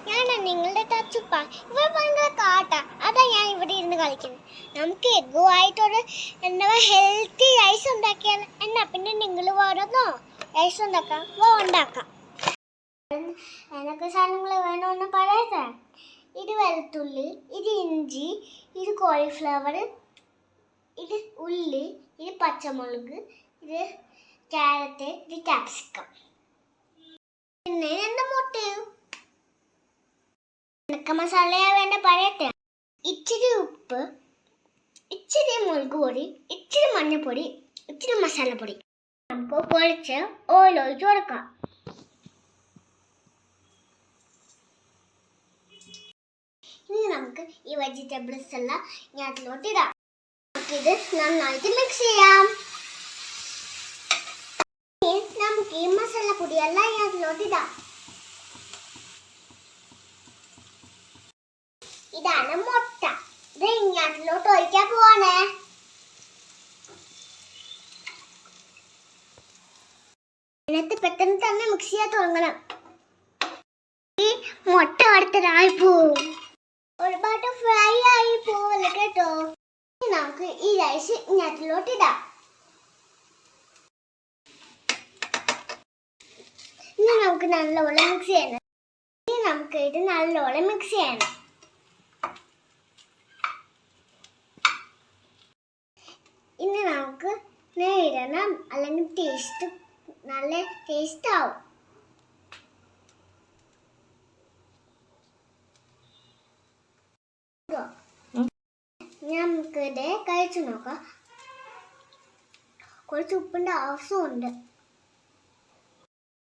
ഞാനാ നിങ്ങളുടെ തച്ചുപ്പ. ഇവ ഭയങ്കര കാട്ടാ, അതാ ഞാൻ ഇവിടെ ഇരുന്ന് കളിക്കുന്നത്. നമുക്ക് എഗ്ഗുമായിട്ടൊരു ഹെൽത്തി റൈസ് ഉണ്ടാക്കിയാൽ എന്നാ പിന്നെ നിങ്ങൾ വേറൊന്നോ റൈസ് ഉണ്ടാക്കാം. എനിക്ക് സാധനങ്ങൾ വേണമെന്ന് പറയട്ടെ. ഇത് വെളുത്തുള്ളി, ഇത് ഇഞ്ചി, ഇത് കോളിഫ്ലവർ, ഇത് ഉള്ളി, ഇത് പച്ചമുളക്, ഇത് ക്യാരറ്റ്, ഇത് ക്യാപ്സിക്കം, പിന്നെ രണ്ട് മുട്ടയും. മസാലയാ വേണ്ട പറയട്ടെ. ഇച്ചിരി ഉപ്പ്, ഇച്ചിരി മുളക് പൊടി, ഇച്ചിരി മഞ്ഞൾപ്പൊടി, ഇച്ചിരി മസാലപ്പൊടി. നമുക്ക് കുറച്ച് ഓയിൽ ഒഴിച്ച് കൊടുക്കാം. ഇനി നമുക്ക് ഈ വെജിറ്റബിൾസ് എല്ലാം ഇതിലോട്ട് ഇടാം. നമുക്കിത് നന്നായിട്ട് മിക്സ് ചെയ്യാം. നമുക്ക് ഈ മസാലപ്പൊടിയെല്ലാം ഇതിലോട്ട് ഇടാം. ഇതാണ് മുട്ട. ഇത് ഇതിലോട്ട് ഒഴിക്കാൻ പോവാണേ. ഇതിനകത്ത് പെട്ടെന്ന് തന്നെ മിക്സ് ചെയ്യാൻ തുടങ്ങണം. ഈ മുട്ട അടുത്തതായി പോവും, ഒരുപാട് ഫ്രൈ ആയി പോവല്ല കേട്ടോ. നമുക്ക് ഈ റൈസ് ഇതിലോട്ട് ഇടാം. ഇനി നമുക്ക് നല്ലോണം മിക്സ് ചെയ്യണം. ഇനി നമുക്ക് ഇടണം, അല്ലെങ്കിൽ നല്ല ടേസ്റ്റ് ആവും. നമുക്കിത് കഴിച്ചു നോക്കാം. കുറച്ച് ഉപ്പിന്റെ ആവശ്യവും ഉണ്ട്.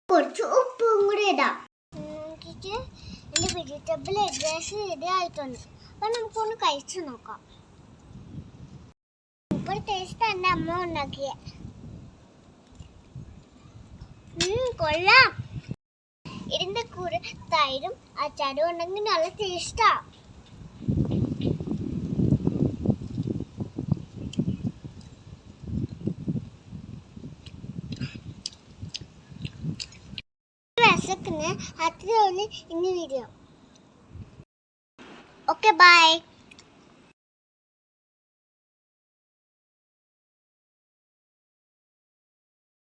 കുറച്ച് ഉപ്പും കൂടി ഇടാം. എൻ്റെ വെജിറ്റബിൾ ഏകദേശം റെഡി ആയിട്ടുണ്ട്. അപ്പൊ നമുക്കൊന്ന് കഴിച്ചു നോക്കാം. സൂപ്പർ ടേസ്റ്റ് എൻ്റെ അമ്മ ഉണ്ടാക്കിയ. കൊള്ളാം. ഇതിന്റെ കൂടെ തൈരും അച്ചാറും ഉണ്ടെങ്കിൽ നല്ല ടേസ്റ്റാ. അത്രേ ഉള്ളൂ ഇന്ന് വീഡിയോ. Okay, by.